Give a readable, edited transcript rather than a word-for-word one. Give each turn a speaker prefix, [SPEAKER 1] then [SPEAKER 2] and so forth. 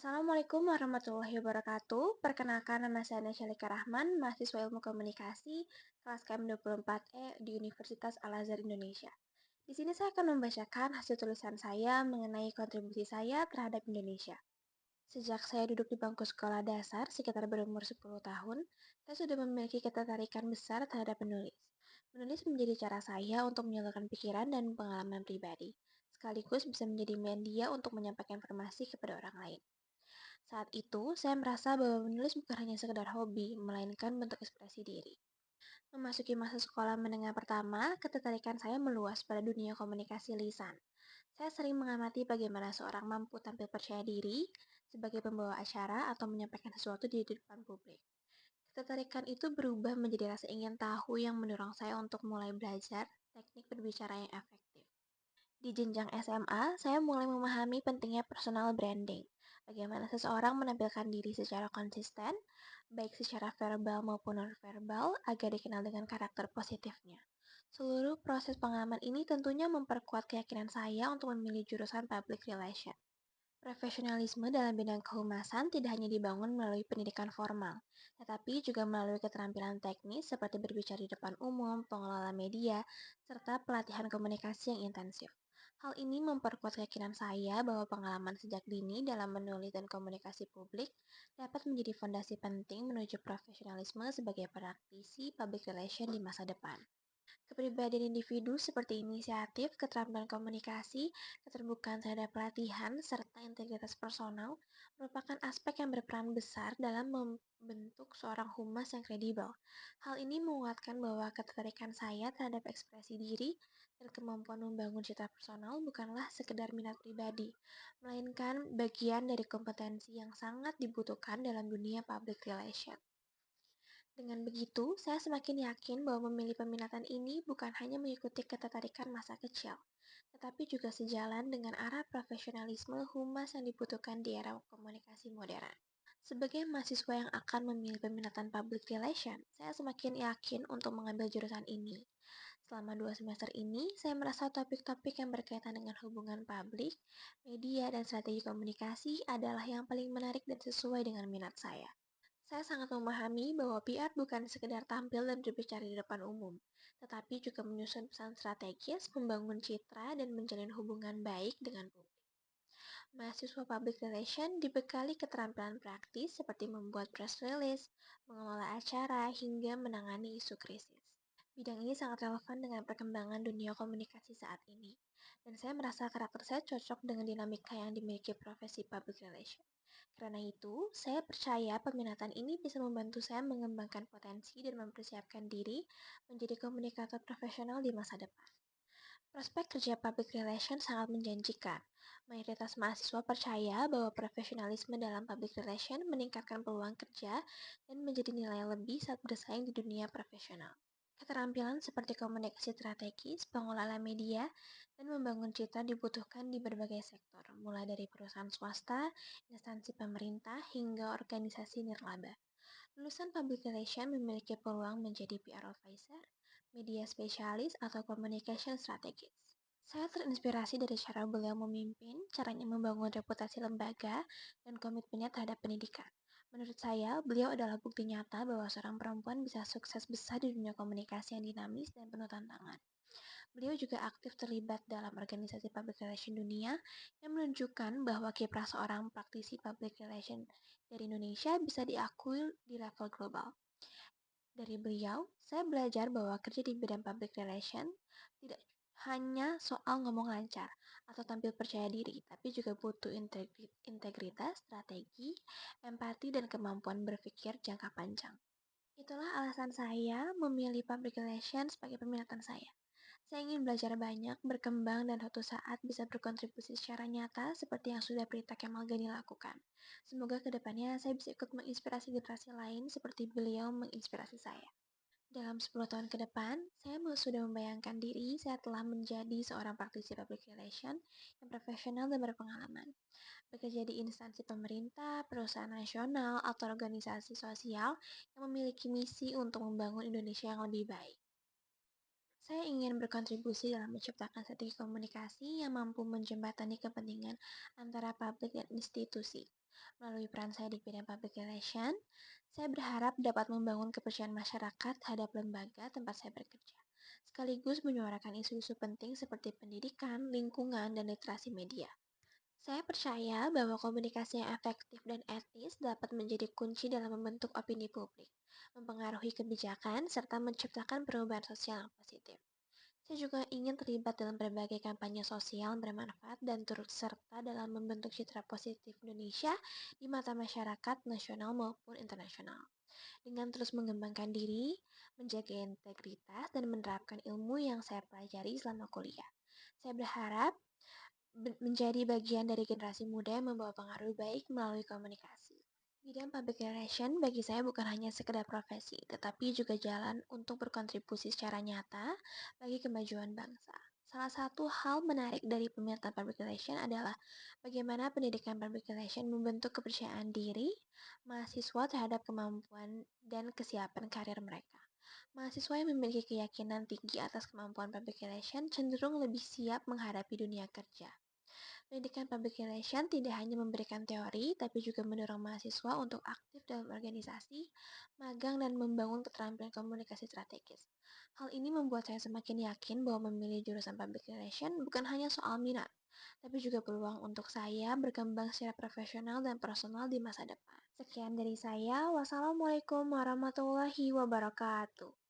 [SPEAKER 1] Assalamualaikum warahmatullahi wabarakatuh. Perkenalkan nama saya Nesya Rahman, mahasiswa Ilmu Komunikasi kelas KM24E di Universitas Al-Azhar Indonesia. Di sini saya akan membacakan hasil tulisan saya mengenai kontribusi saya terhadap Indonesia. Sejak saya duduk di bangku sekolah dasar sekitar berumur 10 tahun, saya sudah memiliki ketertarikan besar terhadap menulis. Menulis menjadi cara saya untuk menyalurkan pikiran dan pengalaman pribadi, sekaligus bisa menjadi media untuk menyampaikan informasi kepada orang lain. Saat itu, saya merasa bahwa menulis bukan hanya sekedar hobi, melainkan bentuk ekspresi diri. Memasuki masa sekolah menengah pertama, ketertarikan saya meluas pada dunia komunikasi lisan. Saya sering mengamati bagaimana seorang mampu tampil percaya diri sebagai pembawa acara atau menyampaikan sesuatu di depan publik. Ketertarikan itu berubah menjadi rasa ingin tahu yang mendorong saya untuk mulai belajar teknik berbicara yang efektif. Di jenjang SMA, saya mulai memahami pentingnya personal branding. Bagaimana seseorang menampilkan diri secara konsisten, baik secara verbal maupun nonverbal, agar dikenal dengan karakter positifnya. Seluruh proses pengalaman ini tentunya memperkuat keyakinan saya untuk memilih jurusan Public Relation. Profesionalisme dalam bidang kehumasan tidak hanya dibangun melalui pendidikan formal, tetapi juga melalui keterampilan teknis seperti berbicara di depan umum, pengelola media, serta pelatihan komunikasi yang intensif. Hal ini memperkuat keyakinan saya bahwa pengalaman sejak dini dalam menulis dan komunikasi publik dapat menjadi fondasi penting menuju profesionalisme sebagai praktisi public relation di masa depan. Kepribadian individu seperti inisiatif, keterampilan komunikasi, keterbukaan terhadap pelatihan, serta integritas personal merupakan aspek yang berperan besar dalam membentuk seorang humas yang kredibel. Hal ini menguatkan bahwa ketertarikan saya terhadap ekspresi diri dan kemampuan membangun citra personal bukanlah sekedar minat pribadi, melainkan bagian dari kompetensi yang sangat dibutuhkan dalam dunia public relation. Dengan begitu, saya semakin yakin bahwa memilih peminatan ini bukan hanya mengikuti ketertarikan masa kecil, tetapi juga sejalan dengan arah profesionalisme humas yang dibutuhkan di era komunikasi modern. Sebagai mahasiswa yang akan memilih peminatan public relation, saya semakin yakin untuk mengambil jurusan ini. Selama 2 semester ini, saya merasa topik-topik yang berkaitan dengan hubungan publik, media, dan strategi komunikasi adalah yang paling menarik dan sesuai dengan minat saya. Saya sangat memahami bahwa PR bukan sekedar tampil dan berbicara di depan umum, tetapi juga menyusun pesan strategis, membangun citra, dan menjalin hubungan baik dengan publik. Mahasiswa Public Relation dibekali keterampilan praktis seperti membuat press release, mengelola acara, hingga menangani isu krisis. Bidang ini sangat relevan dengan perkembangan dunia komunikasi saat ini, dan saya merasa karakter saya cocok dengan dinamika yang dimiliki profesi public relation. Karena itu, saya percaya peminatan ini bisa membantu saya mengembangkan potensi dan mempersiapkan diri menjadi komunikator profesional di masa depan. Prospek kerja public relation sangat menjanjikan. Mayoritas mahasiswa percaya bahwa profesionalisme dalam public relation meningkatkan peluang kerja dan menjadi nilai lebih saat bersaing di dunia profesional. Keterampilan seperti komunikasi strategis, pengelola media, dan membangun citra dibutuhkan di berbagai sektor, mulai dari perusahaan swasta, instansi pemerintah, hingga organisasi nirlaba. Lulusan Public Relation memiliki peluang menjadi PR advisor, media spesialis, atau communication strategist. Saya terinspirasi dari cara beliau memimpin, caranya membangun reputasi lembaga, dan komitmennya terhadap pendidikan. Menurut saya, beliau adalah bukti nyata bahwa seorang perempuan bisa sukses besar di dunia komunikasi yang dinamis dan penuh tantangan. Beliau juga aktif terlibat dalam organisasi public relation dunia yang menunjukkan bahwa kiprah seorang praktisi public relation dari Indonesia bisa diakui di level global. Dari beliau, saya belajar bahwa kerja di bidang public relation tidak hanya soal ngomong lancar atau tampil percaya diri, tapi juga butuh integritas, strategi, empati, dan kemampuan berpikir jangka panjang. Itulah alasan saya memilih public relation sebagai peminatan saya. Saya ingin belajar banyak, berkembang, dan suatu saat bisa berkontribusi secara nyata seperti yang sudah Prita Kemal Gani lakukan. Semoga kedepannya saya bisa ikut menginspirasi generasi lain seperti beliau menginspirasi saya. Dalam 10 tahun ke depan, saya sudah membayangkan diri saya telah menjadi seorang praktisi public relation yang profesional dan berpengalaman. Bekerja di instansi pemerintah, perusahaan nasional, atau organisasi sosial yang memiliki misi untuk membangun Indonesia yang lebih baik. Saya ingin berkontribusi dalam menciptakan strategi komunikasi yang mampu menjembatani kepentingan antara publik dan institusi. Melalui peran saya di bidang public relation, saya berharap dapat membangun kepercayaan masyarakat terhadap lembaga tempat saya bekerja, sekaligus menyuarakan isu-isu penting seperti pendidikan, lingkungan, dan literasi media. Saya percaya bahwa komunikasi yang efektif dan etis dapat menjadi kunci dalam membentuk opini publik, mempengaruhi kebijakan, serta menciptakan perubahan sosial yang positif. Saya juga ingin terlibat dalam berbagai kampanye sosial bermanfaat dan turut serta dalam membentuk citra positif Indonesia di mata masyarakat nasional maupun internasional. Dengan terus mengembangkan diri, menjaga integritas, dan menerapkan ilmu yang saya pelajari selama kuliah. Saya berharap menjadi bagian dari generasi muda yang membawa pengaruh baik melalui komunikasi. Bidang public relation bagi saya bukan hanya sekedar profesi, tetapi juga jalan untuk berkontribusi secara nyata bagi kemajuan bangsa. Salah satu hal menarik dari peminatan public relation adalah bagaimana pendidikan public relation membentuk kepercayaan diri mahasiswa terhadap kemampuan dan kesiapan karir mereka. Mahasiswa yang memiliki keyakinan tinggi atas kemampuan public relation cenderung lebih siap menghadapi dunia kerja. Pendidikan public relation tidak hanya memberikan teori, tapi juga mendorong mahasiswa untuk aktif dalam organisasi, magang, dan membangun keterampilan komunikasi strategis. Hal ini membuat saya semakin yakin bahwa memilih jurusan public relation bukan hanya soal minat, tapi juga peluang untuk saya berkembang secara profesional dan personal di masa depan. Sekian dari saya. Wassalamualaikum warahmatullahi wabarakatuh.